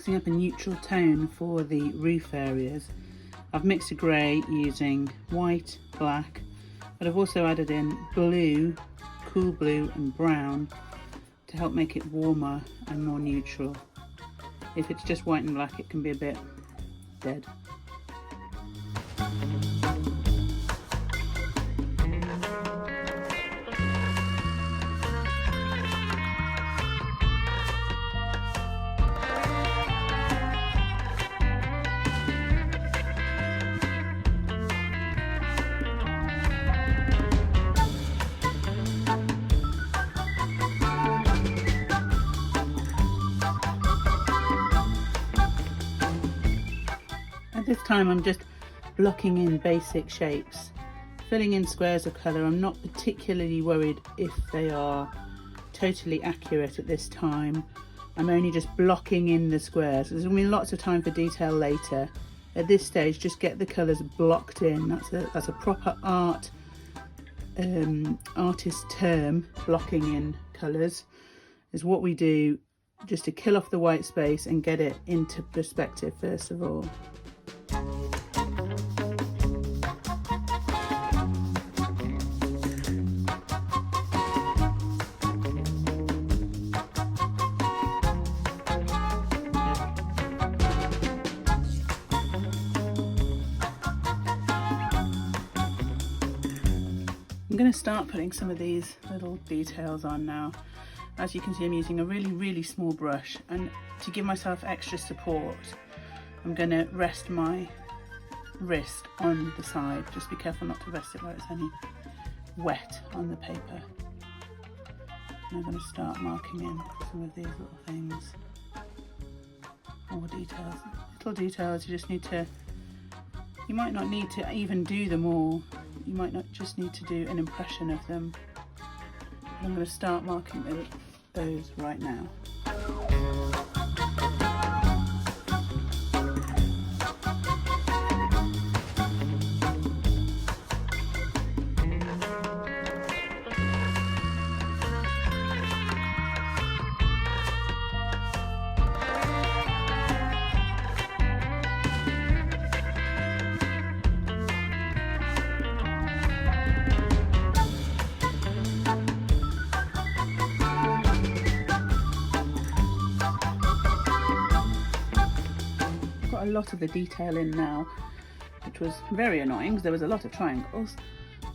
mixing up a neutral tone for the roof areas. I've mixed a grey using white, black, but I've also added in blue, cool blue and brown to help make it warmer and more neutral. If it's just white and black, it can be a bit dead. At this time I'm just blocking in basic shapes, filling in squares of colour. I'm not particularly worried if they are totally accurate at this time. I'm only just blocking in the squares. There's going to be lots of time for detail later. At this stage, just get the colours blocked in. That's a proper artist term, blocking in colours. Is what we do just to kill off the white space and get it into perspective first of all. I'm going to start putting some of these little details on now. As you can see, I'm using a really small brush, and to give myself extra support I'm going to rest my wrist on the side. Just be careful not to rest it where it's any wet on the paper. And I'm going to start marking in some of these little things. More details. Little details you just need to, you might not need to even do them all. You might not just need to do an impression of them. And I'm going to start marking those right now. A lot of the detail in now, which was very annoying because there was a lot of triangles,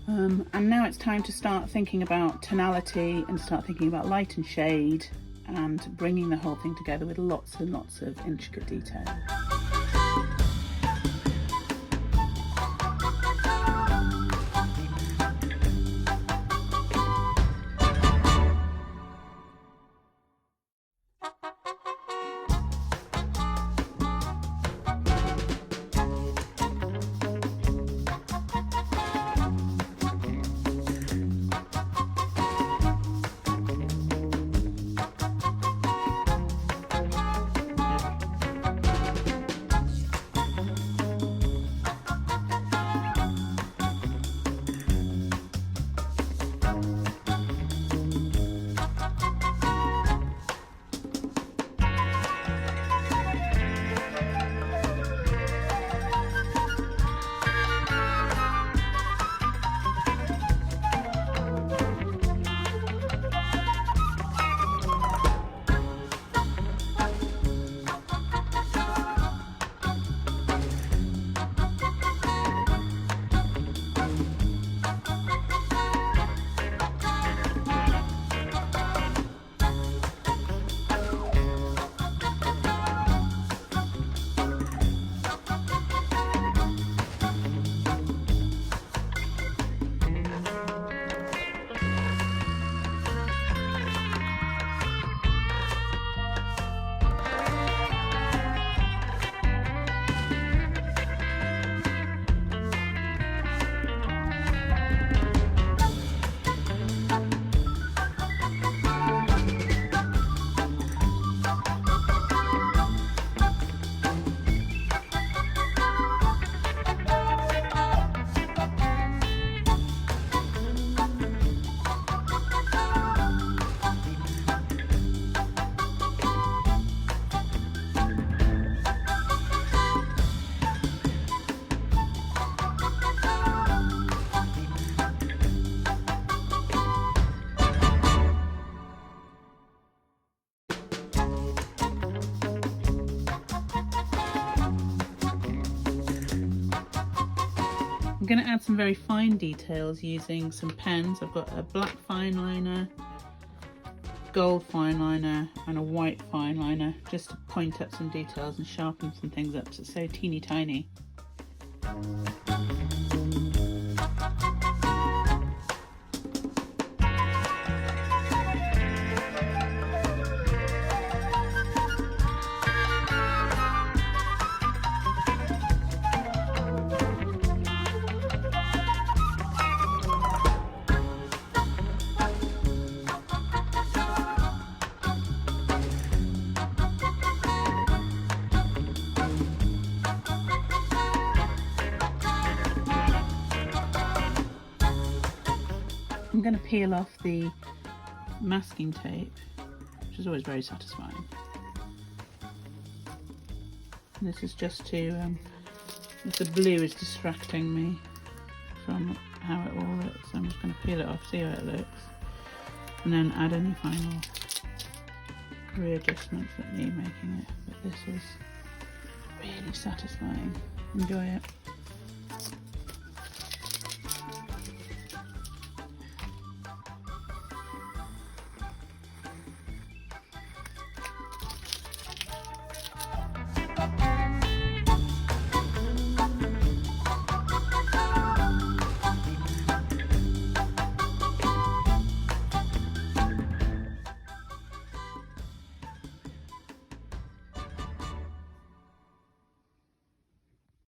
and now it's time to start thinking about tonality and start thinking about light and shade and bringing the whole thing together with lots and lots of intricate detail. going to add some very fine details using some pens. I've got a black fine liner, gold fine liner and a white fine liner, just to point up some details and sharpen some things up so it's so teeny tiny. I'm going to peel off the masking tape, which is always very satisfying. And this is just to, the blue is distracting me from how it all looks. I'm just going to peel it off, see how it looks, and then add any final readjustments that need making it. But this is really satisfying. Enjoy it.